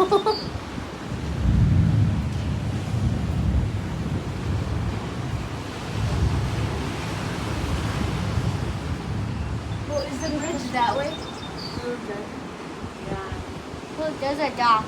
Well, is the bridge that way? Yeah. Look, there's a dock.